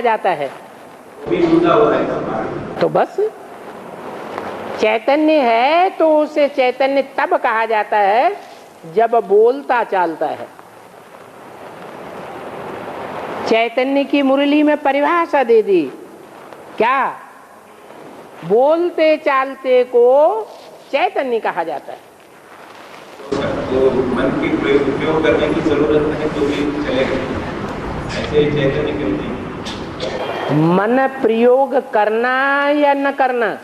जाता है तो बस चैतन्य है तो उसे चैतन्य तब कहा जाता है जब बोलता चालता है। चैतन्य की मुरली में परिभाषा दे दी क्या, बोलते चालते को चैतन्य कहा जाता है। तो मन की प्रयोग करने की जरूरत है तो भी चलेगा, ऐसे चैतन्य क्यों नहीं? मन प्रयोग करना या न करना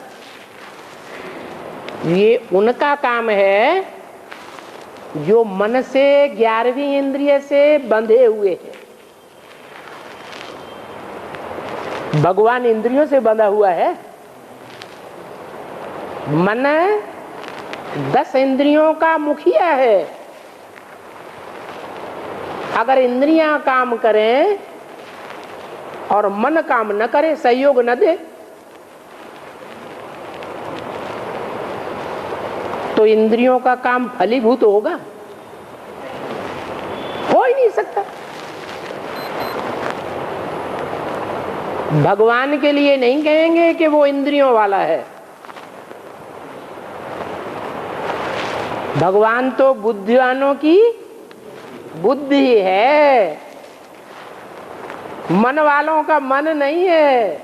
ये उनका काम है जो मन से 11वीं इंद्रिय से बंधे हुए हैं। भगवान इंद्रियों से बंधा हुआ है, मन 10 इंद्रियों का मुखिया है। अगर इंद्रियां काम करें और मन काम न करे, सहयोग न दे, तो इंद्रियों का काम फलीभूत होगा? हो ही नहीं सकता। भगवान के लिए नहीं कहेंगे कि वो इंद्रियों वाला है। भगवान तो बुद्धिवानों की बुद्धि है, मन वालों का मन नहीं है।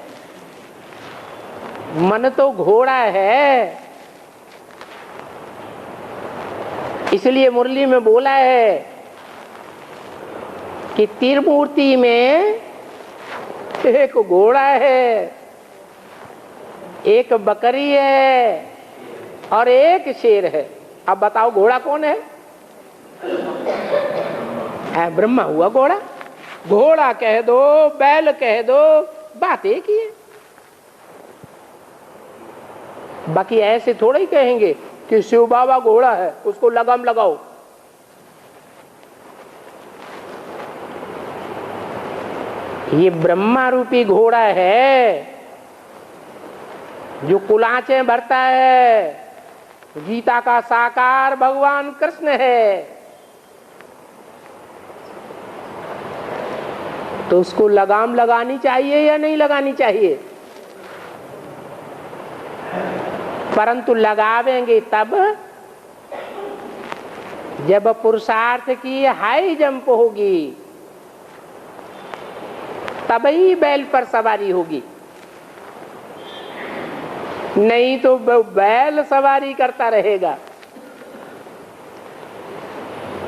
मन तो घोड़ा है। इसलिए मुरली में बोला है कि त्रिमूर्ति में एक घोड़ा है, एक बकरी है और एक शेर है। अब बताओ घोड़ा कौन है? ब्रह्मा हुआ घोड़ा। घोड़ा कह दो, बैल कह दो, बात एक ही है। बाकी ऐसे थोड़ा ही कहेंगे कि शिव बाबा घोड़ा है, उसको लगाम लगाओ। ये ब्रह्मा रूपी घोड़ा है जो कुलाचे भरता है। गीता का साकार भगवान कृष्ण है, तो उसको लगाम लगानी चाहिए या नहीं लगानी चाहिए? परंतु लगावेंगे तब जब पुरुषार्थ की हाई जंप होगी, तभी बैल पर सवारी होगी। नहीं तो बैल सवारी करता रहेगा।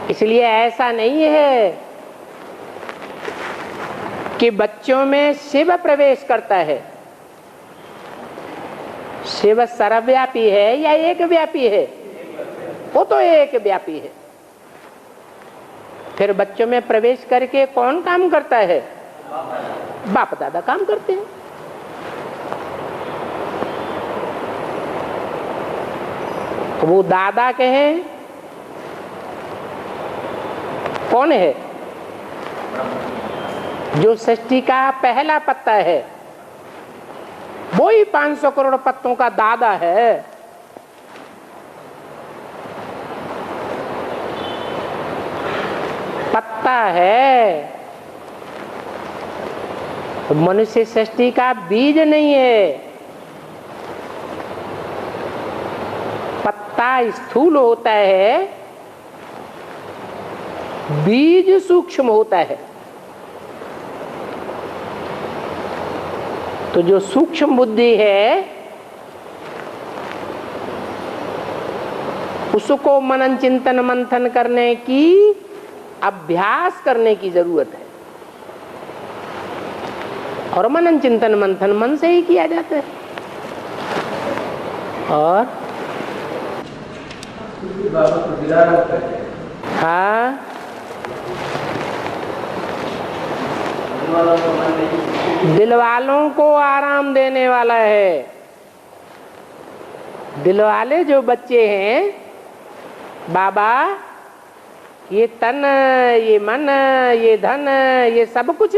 इसलिए ऐसा नहीं है कि बच्चों में शिव प्रवेश करता है। शिव सर्वव्यापी है या एक व्यापी है? वो तो एक व्यापी है। फिर बच्चों में प्रवेश करके कौन काम करता है? बाप दादा काम करते हैं। वो दादा कहें कौन है? जो सृष्टि का पहला पत्ता है, वो ही 500 करोड़ पत्तों का दादा है। पत्ता है, तो मनुष्य सृष्टि का बीज नहीं है। पत्ता स्थूल होता है, बीज सूक्ष्म होता है। तो जो सूक्ष्म बुद्धि है उसको मनन चिंतन मंथन करने की, अभ्यास करने की जरूरत है। और मनन चिंतन मंथन मन से ही किया जाता है। और हाँ, दिल वालों को आराम देने वाला है। दिल वाले जो बच्चे हैं, बाबा ये तन, ये मन, ये धन, ये सब कुछ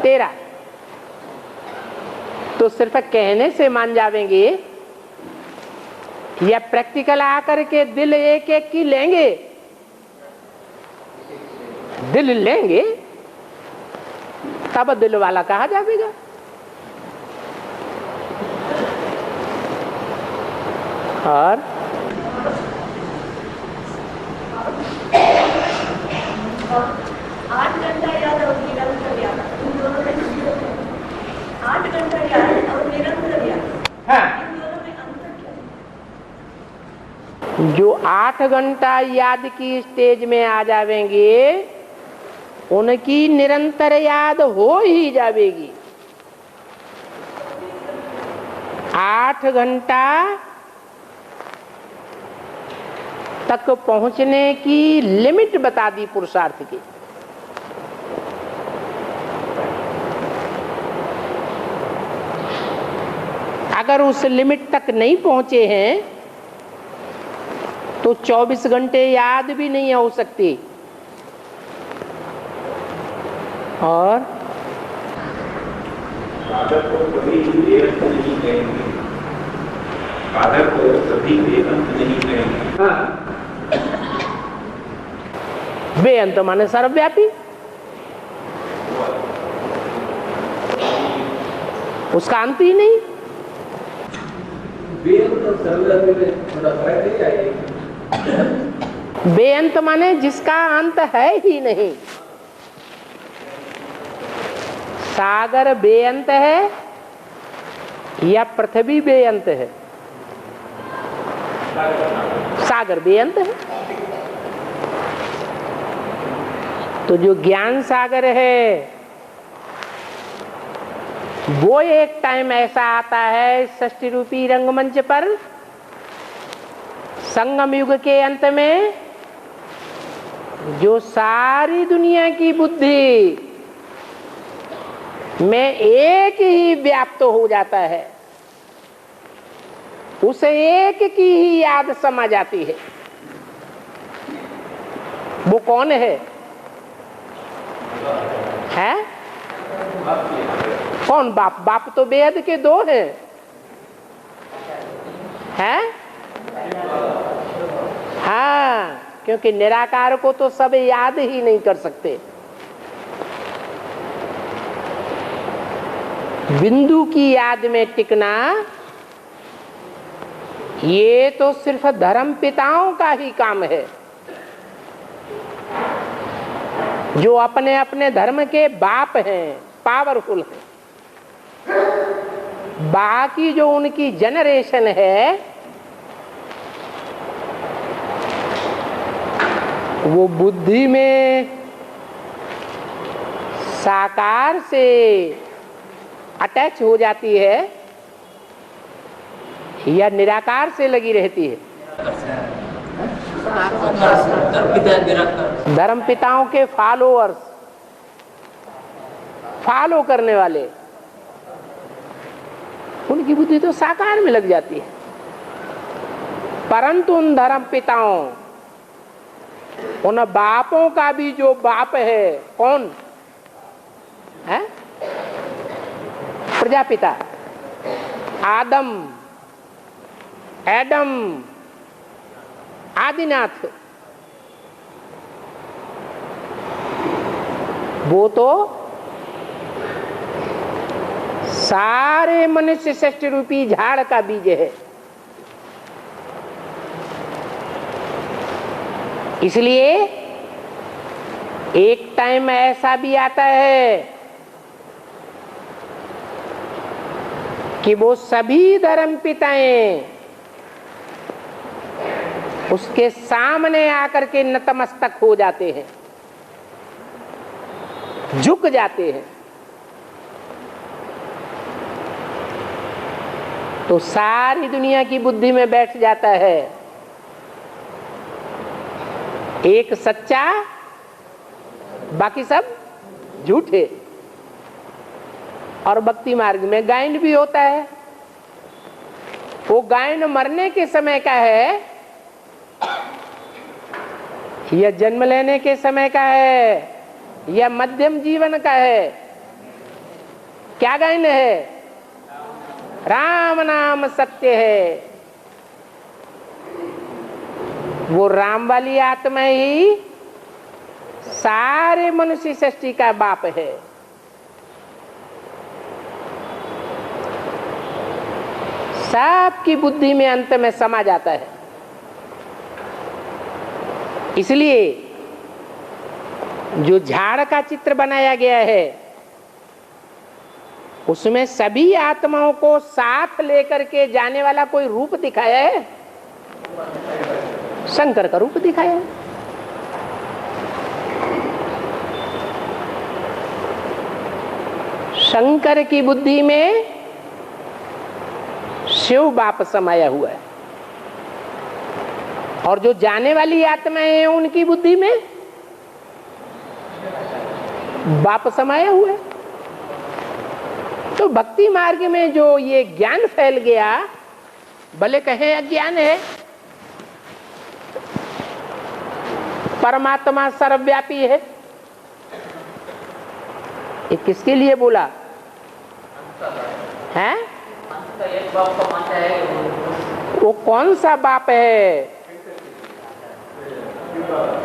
तेरा, तो सिर्फ कहने से मान जावेंगे या प्रैक्टिकल आकर के दिल एक एक की लेंगे? दिल लेंगे तब दिल वाला कहा जाएगा। और 8 घंटा याद और निरंतर याद, इन दोनों में 8 घंटा याद और निरंतर याद, हाँ, इन दोनों में अंतर क्या है? जो 8 घंटा याद की स्टेज में आ जावेंगे उनकी निरंतर याद हो ही जाएगी। 8 घंटा तक पहुंचने की लिमिट बता दी पुरुषार्थ की। अगर उस लिमिट तक नहीं पहुंचे हैं तो 24 घंटे याद भी नहीं हो सकती। और साधक को कभी बेअंत नहीं कहेंगे, साधक को कभी बेअंत नहीं कहेंगे। बेअंत माने सर्वव्यापी, उसका अंत ही नहीं। बेअंत और सर्वव्यापी में थोड़ा फर्क नहीं आएगा। बेअंत माने जिसका अंत है ही नहीं। सागर बेअंत है या पृथ्वी बेअंत है? सागर बेअंत है। तो जो ज्ञान सागर है वो एक टाइम ऐसा आता है सृष्टि रूपी रंगमंच पर, संगम युग के अंत में, जो सारी दुनिया की बुद्धि में एक ही व्याप्त हो जाता है, उसे एक की ही याद समा जाती है। वो कौन है? है कौन? बाप। बाप तो बेहद के दो हैं, हैं? हाँ, क्योंकि निराकार को तो सब याद ही नहीं कर सकते। बिंदु की याद में टिकना ये तो सिर्फ धर्म पिताओं का ही काम है, जो अपने अपने धर्म के बाप हैं, पावरफुल हैं। बाकी जो उनकी जनरेशन है वो बुद्धि में साकार से अटैच हो जाती है या निराकार से लगी रहती है? धर्म पिताओं के फॉलोअर्स, फॉलो करने वाले, उनकी बुद्धि तो साकार में लग जाती है। परंतु उन धर्म पिताओं, उन बापों का भी जो बाप है, कौन है? प्रजापिता आदम, एडम, आदिनाथ, वो तो सारे मनुष्य सृष्टि रूपी झाड़ का बीज है। इसलिए एक टाइम ऐसा भी आता है कि वो सभी धर्म पिताएं उसके सामने आकर के नतमस्तक हो जाते हैं, झुक जाते हैं। तो सारी दुनिया की बुद्धि में बैठ जाता है एक सच्चा, बाकी सब झूठे। और भक्ति मार्ग में गायन भी होता है। वो गायन मरने के समय का है या जन्म लेने के समय का है या मध्यम जीवन का है? क्या गायन है? राम नाम सत्य है। वो राम वाली आत्मा ही सारे मनुष्य सृष्टि का बाप है। सबकी बुद्धि में अंत में समा जाता है। इसलिए जो झाड़ का चित्र बनाया गया है उसमें सभी आत्माओं को साथ लेकर के जाने वाला कोई रूप दिखाया है? शंकर का रूप दिखाया है। शंकर की बुद्धि में शिव बाप समाया हुआ है और जो जाने वाली आत्माएं हैं उनकी बुद्धि में बाप समाया हुआ है। तो भक्ति मार्ग में जो ये ज्ञान फैल गया, भले कहें अज्ञान है, परमात्मा सर्वव्यापी है, ये किसके लिए बोला है? एक बाप का मानता है वो कौन सा बाप है?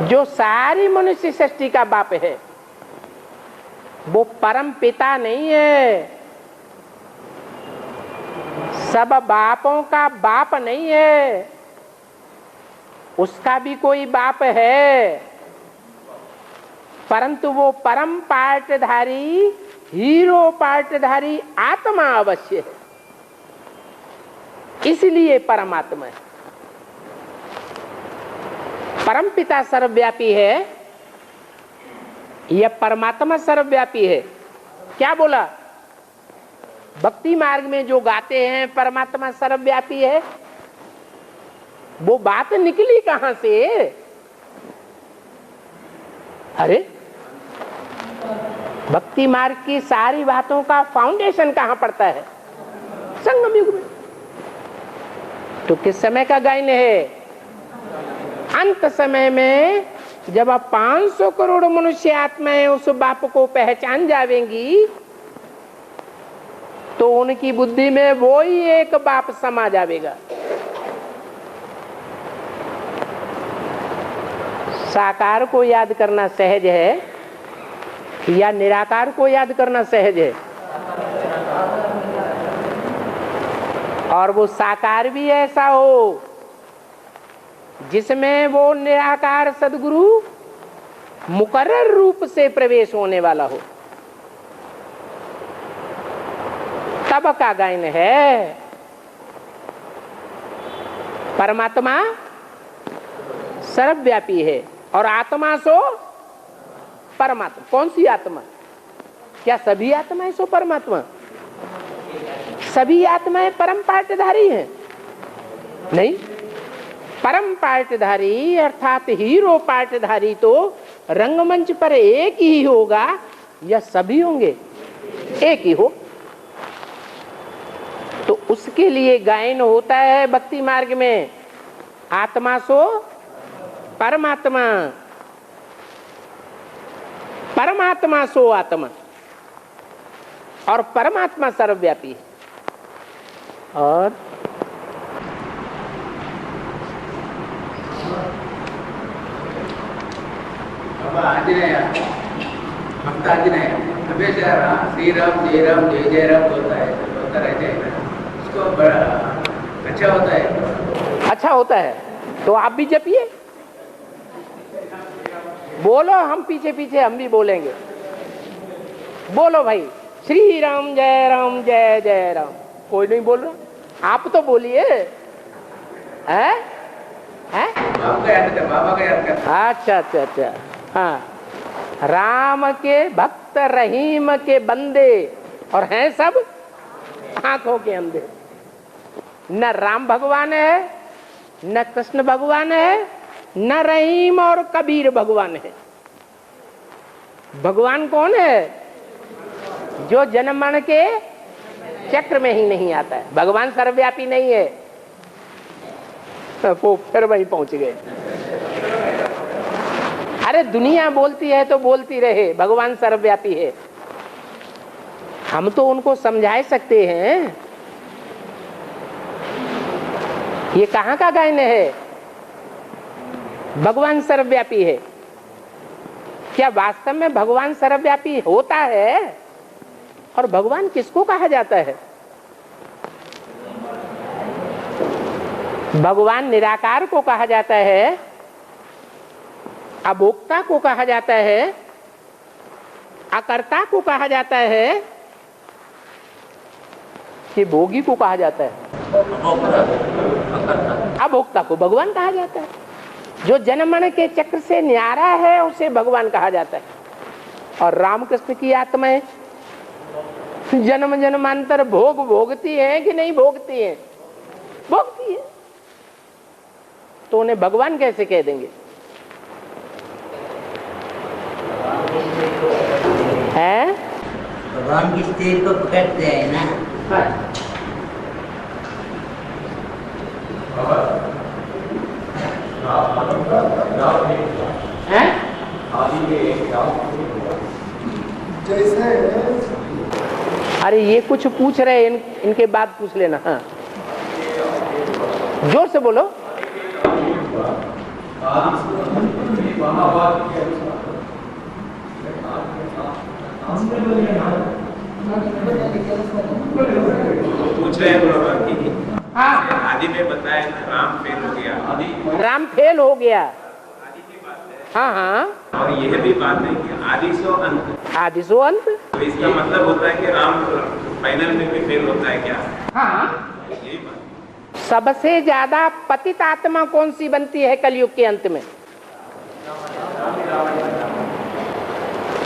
जो सारी मनुष्य सृष्टि का बाप है, वो परम पिता नहीं है, सब बापों का बाप नहीं है, उसका भी कोई बाप है, परंतु वो परम पार्टधारी, हीरो पार्टधारी आत्मा अवश्य है, इसलिए परमात्मा है। परम पिता सर्वव्यापी है या परमात्मा सर्वव्यापी है? क्या बोला? भक्ति मार्ग में जो गाते हैं परमात्मा सर्वव्यापी है, वो बात निकली कहां से? अरे भक्ति मार्ग की सारी बातों का फाउंडेशन कहां पड़ता है? संगम युग में। तो किस समय का गायन है? अंत समय में, जब आप 500 करोड़ मनुष्य आत्माएं उस बाप को पहचान जावेंगी तो उनकी बुद्धि में वो ही एक बाप समा जाएगा। साकार को याद करना सहज है या निराकार को याद करना सहज है? और वो साकार भी ऐसा हो जिसमें वो निराकार सदगुरु मुकर्रर रूप से प्रवेश होने वाला हो, तब का गायन है। परमात्मा सर्वव्यापी है और आत्मा सो परमात्मा। कौन सी आत्मा? क्या सभी आत्माएं सो परमात्मा? सभी आत्माएं परम पार्टधारी हैं? नहीं, परम पार्टधारी अर्थात हीरो पार्टधारी तो रंगमंच पर एक ही होगा या सभी होंगे? एक ही हो। तो उसके लिए गायन होता है भक्ति मार्ग में, आत्मा सो परमात्मा, परमात्मा सो आत्मा, और परमात्मा सर्वव्यापी है। और आंजनेय भक्त आंजनेय हमेशा श्री राम जय राम जय जय राम बोलता रहते हैं, उसको बड़ा अच्छा होता है। अच्छा होता है तो आप भी जपिए, बोलो, हम पीछे पीछे हम भी बोलेंगे। बोलो भाई, श्री राम जय जय राम। कोई नहीं बोल रहा, आप तो बोलिए। है? बाबा का याद कर। अच्छा अच्छा अच्छा, हाँ। राम के भक्त रहीम के बंदे और हैं सब आंखों के अंधे। न राम भगवान है, न कृष्ण भगवान है, न रहीम और कबीर भगवान है। भगवान कौन है? जो जन्म मरण के चक्र में ही नहीं आता है। भगवान सर्वव्यापी नहीं है। वो फिर वहीं पहुंच गए। अरे दुनिया बोलती है तो बोलती रहे, भगवान सर्वव्यापी है। हम तो उनको समझा सकते हैं। ये कहाँ का गायन है? भगवान सर्वव्यापी है। क्या वास्तव में भगवान सर्वव्यापी होता है? और भगवान किसको कहा जाता है? भगवान निराकार को कहा जाता है, अभोक्ता को कहा जाता है, अकर्ता को कहा जाता है कि भोगी को कहा जाता है? अभोक्ता को भगवान कहा जाता है। जो जन्म मरण के चक्र से न्यारा है उसे भगवान कहा जाता है। और रामकृष्ण की आत्माएं जन्म जन्मांतर भोग भोगती हैं कि नहीं भोगती हैं? भोगती है। तो उन्हें भगवान कैसे कह देंगे? है भगवान की स्टेज को पकड़ते हैं ना। जैसे अरे ये कुछ पूछ रहे हैं, इनके बाद पूछ लेना। हाँ जोर से बोलो। पूछ रहे हैं बाबा कि आदि में बताया राम फेल हो गया, राम फेल हो गया। हाँ हाँ, और यह भी बात है कि आदि सो अंत, आदि सो अंत। तो इसका मतलब होता है कि राम फाइनल में भी फेल होता है क्या? हाँ, यही बात। सबसे ज्यादा पतित आत्मा कौन सी बनती है कलयुग के अंत में?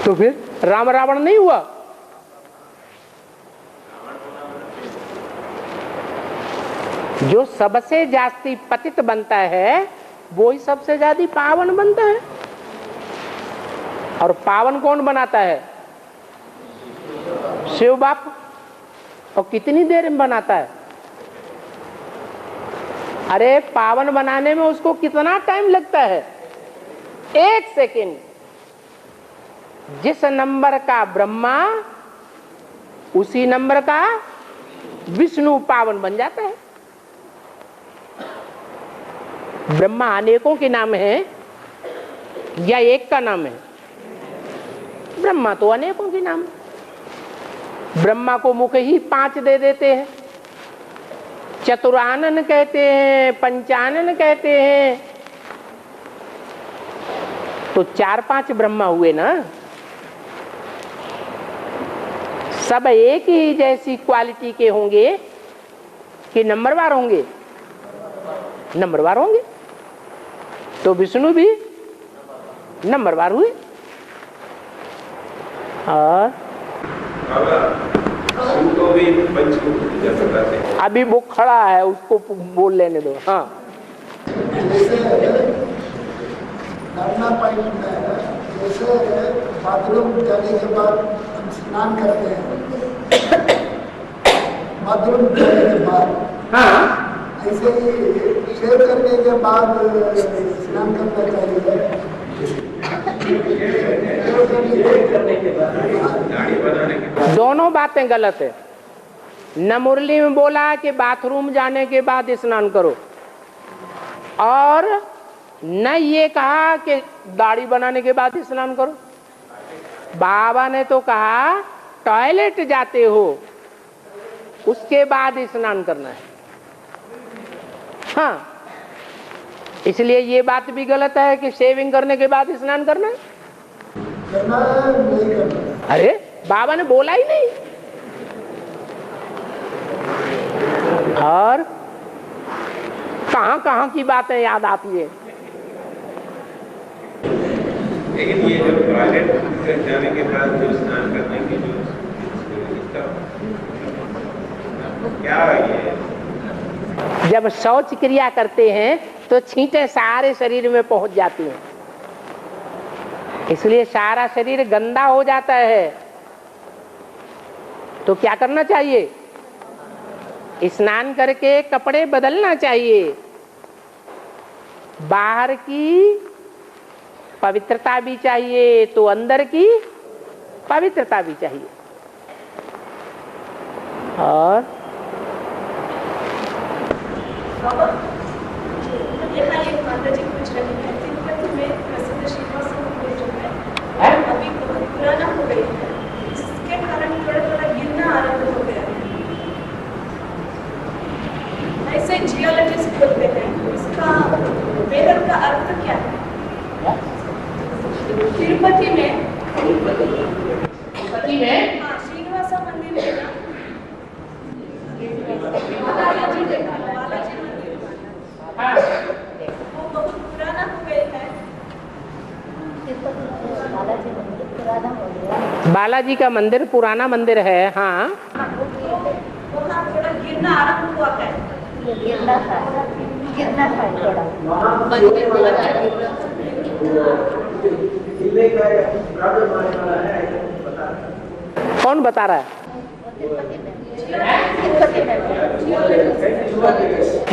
तो फिर राम रावण नहीं हुआ? जो सबसे जास्ती पतित बनता है वो ही सबसे ज्यादा पावन बनता है। और पावन कौन बनाता है? शिव बाप। और कितनी देर में बनाता है? अरे पावन बनाने में उसको कितना टाइम लगता है? 1 सेकेंड। जिस नंबर का ब्रह्मा उसी नंबर का विष्णु पावन बन जाता है। ब्रह्मा अनेकों के नाम है या एक का नाम है? ब्रह्मा तो अनेकों के नाम है। ब्रह्मा को मुख ही 5 दे देते हैं। चतुरानन कहते हैं, पंचानन कहते हैं। तो 4-5 ब्रह्मा हुए ना। सब एक ही जैसी क्वालिटी के होंगे कि नंबरवार होंगे? नंबरवार होंगे। तो विष्णु भी नंबरवार हुए। और को भी पंचभूत जैसे कहते हैं। अभी वो खड़ा है, उसको बोल लेने दो। हाँ, जैसे धरना पॉइंट है, जैसे बाथरूम जाने के बाद हम स्नान करते हैं, बाथरूम जाने के बाद हाँ, ऐसे ही शेव करने के बाद स्नान करना चाहिए। दाढ़ी बनाने के बाद दोनों बातें गलत है। न मुरली में बोला कि बाथरूम जाने के बाद स्नान करो, और न ये कहा कि दाढ़ी बनाने के बाद स्नान करो। बाबा ने तो कहा टॉयलेट जाते हो उसके बाद स्नान करना है। हाँ, इसलिए ये बात भी गलत है कि शेविंग करने के बाद स्नान करना है। करना नहीं करना। अरे बाबा ने बोला ही नहीं। और कहां की बातें याद आती है। लेकिन ये जो टॉयलेट जाने के बाद जो स्नान करने की जो इसका क्या है? जब शौच क्रिया करते हैं तो छींटे सारे शरीर में पहुंच जाती हैं, इसलिए सारा शरीर गंदा हो जाता है। तो क्या करना चाहिए? स्नान करके कपड़े बदलना चाहिए। बाहर की पवित्रता भी चाहिए तो अंदर की पवित्रता भी चाहिए। और यहाँ एक माता जी पूछ रही है, तिरुपति में प्रसिद्ध श्रीनिवास मंदिर जो है अभी बहुत पुराना हो गई है, इसके कारण थोड़ा गिरना आरंभ हो गया है। ऐसे जियोलॉजिस्ट बोलते हैं बालाजी का मंदिर पुराना मंदिर है। हाँ, वहाँ थोड़ा गिरना आरंभ हुआ है। गिरना था थोड़ा। कौन बता रहा है?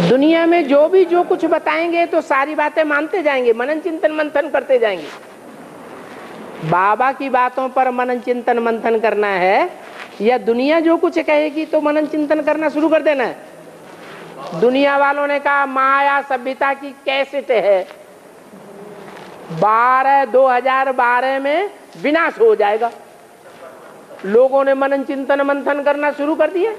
दुनिया में जो कुछ बताएंगे तो सारी बातें मानते जाएंगे, मनन चिंतन मंथन करते जाएंगे। बाबा की बातों पर मनन चिंतन मंथन करना है या दुनिया जो कुछ कहेगी तो मनन चिंतन करना शुरू कर देना है। दुनिया वालों ने कहा माया सभ्यता की कैसेट है, 2012 में विनाश हो जाएगा। लोगों ने मनन चिंतन मंथन करना शुरू कर दिया।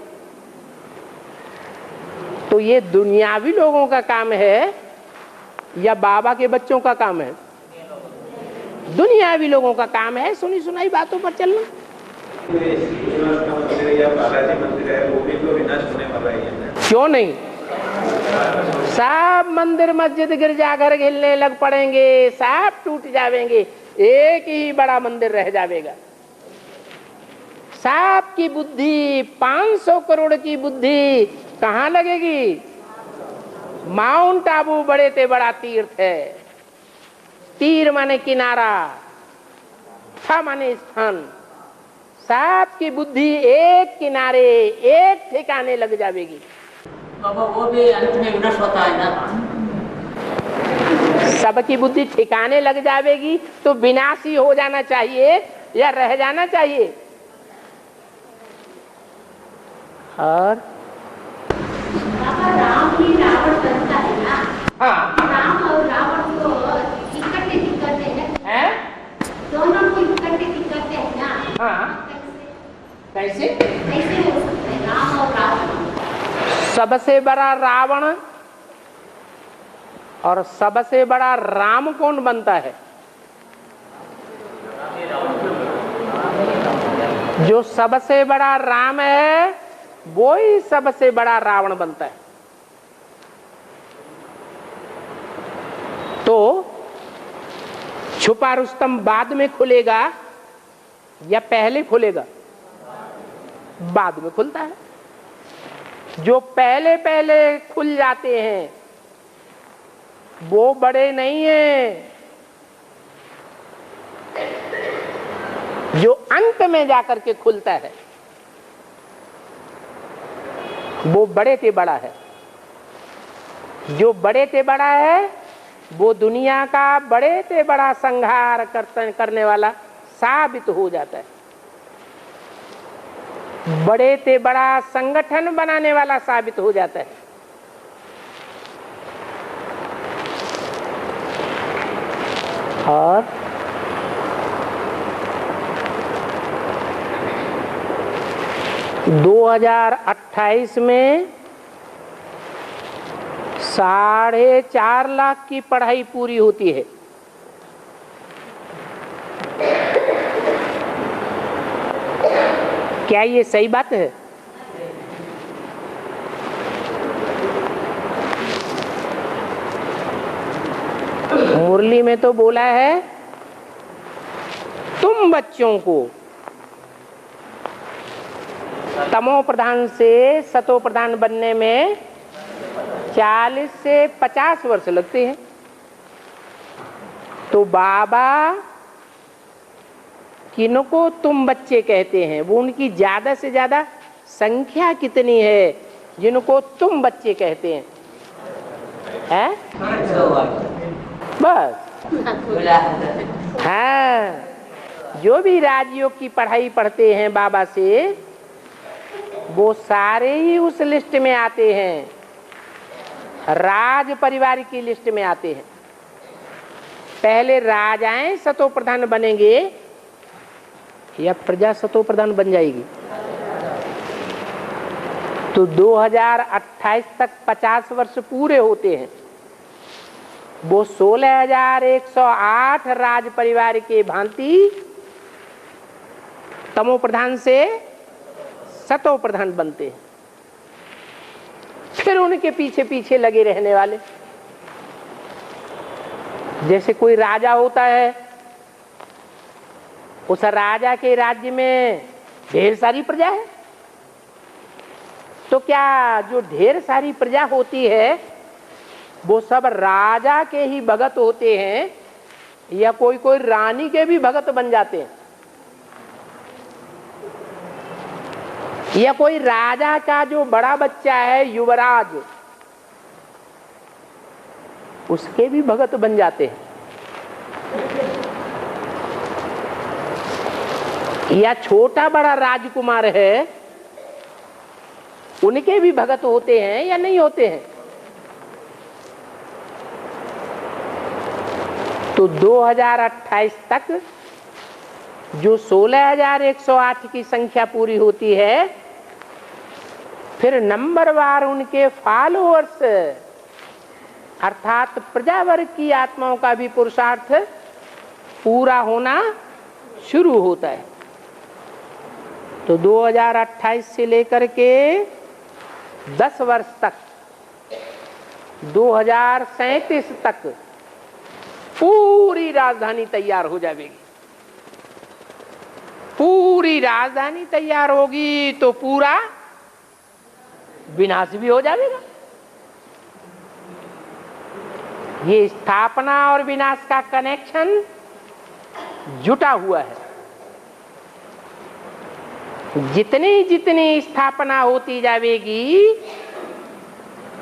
तो ये दुनियावी लोगों का काम है या बाबा के बच्चों का काम है? दुनियावी लोगों का काम है सुनी सुनाई बातों पर चलना। श्रीनिवास का मंदिर या बालाजी मंदिर है, वो भी तो विनाश होने वाला है। क्यों नहीं? सब मंदिर मस्जिद गिरजाघर हिलने लग पड़ेंगे, सब टूट जाएंगे, एक ही बड़ा मंदिर रह जाएगा। सांप की बुद्धि, 500 करोड़ की बुद्धि कहाँ लगेगी? माउंट आबू बड़े ते बड़ा तीर्थ है। तीर माने किनारा, था माने स्थान। सांप की बुद्धि एक किनारे, एक ठिकाने लग जाएगी। बाबा वो भी अंत में विनाश होता है ना। सबकी बुद्धि ठिकाने लग जाएगी तो विनाशी हो जाना चाहिए या रह जाना चाहिए? और राम ही रावण बनता है ना। हाँ, राम और रावण को इकट्ठे दिखते हैं, दोनों को इकट्ठे दिखते हैं ना। हाँ, कैसे कैसे हो सकता है राम और रावण? सबसे बड़ा रावण और सबसे बड़ा राम कौन बनता है? जो सबसे बड़ा राम है वो ही सबसे बड़ा रावण बनता है। तो छुपा रुस्तम बाद में खुलेगा या पहले खुलेगा? बाद में खुलता है। जो पहले पहले खुल जाते हैं वो बड़े नहीं हैं, जो अंत में जाकर के खुलता है वो बड़े से बड़ा है। जो बड़े से बड़ा है वो दुनिया का बड़े से बड़ा संहार करने वाला साबित हो जाता है, बड़े से बड़ा संगठन बनाने वाला साबित हो जाता है। और दो 2028 में 4.5 लाख की पढ़ाई पूरी होती है। क्या ये सही बात है? मुरली में तो बोला है तुम बच्चों को तमो प्रधान से सतो प्रधान बनने में 40 से 50 वर्ष लगते हैं। तो बाबा किनको तुम बच्चे कहते हैं? वो उनकी ज्यादा से ज्यादा संख्या कितनी है जिनको तुम बच्चे कहते हैं? है? बस हाँ, जो भी राजयोग की पढ़ाई पढ़ते हैं बाबा से वो सारे ही उस लिस्ट में आते हैं, राज परिवार की लिस्ट में आते हैं। पहले राजाएं सतो प्रधान बनेंगे या प्रजा सतो प्रधान बन जाएगी? तो 2028 तक 50 वर्ष पूरे होते हैं। वो 16,108 राज परिवार के भांति तमो प्रधान से सतो प्रधान बनते हैं। फिर उनके पीछे पीछे लगे रहने वाले, जैसे कोई राजा होता है उस राजा के राज्य में ढेर सारी प्रजा है, तो क्या जो ढेर सारी प्रजा होती है वो सब राजा के ही भगत होते हैं या कोई कोई रानी के भी भगत बन जाते हैं, या कोई राजा का जो बड़ा बच्चा है युवराज उसके भी भगत बन जाते हैं, या छोटा बड़ा राजकुमार है उनके भी भगत होते हैं या नहीं होते हैं। तो 2028 तक जो 16,108 की संख्या पूरी होती है, फिर नंबरवार उनके फॉलोअर्स अर्थात प्रजावर्ग की आत्माओं का भी पुरुषार्थ पूरा होना शुरू होता है। तो 2028 से लेकर के 10 वर्ष तक 2037 तक पूरी राजधानी तैयार हो जाएगी। पूरी राजधानी तैयार होगी तो पूरा विनाश भी हो जाएगा। ये स्थापना और विनाश का कनेक्शन जुटा हुआ है। जितनी जितनी स्थापना होती जाएगी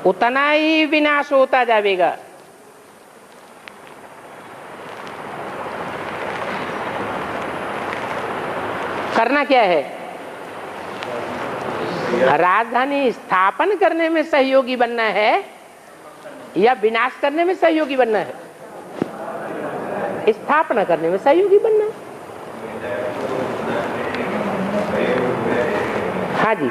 उतना ही विनाश होता जाएगा। करना क्या है? राजधानी स्थापन करने में सहयोगी बनना है या विनाश करने में सहयोगी बनना है? स्थापना करने में सहयोगी बनना है। हाँ जी।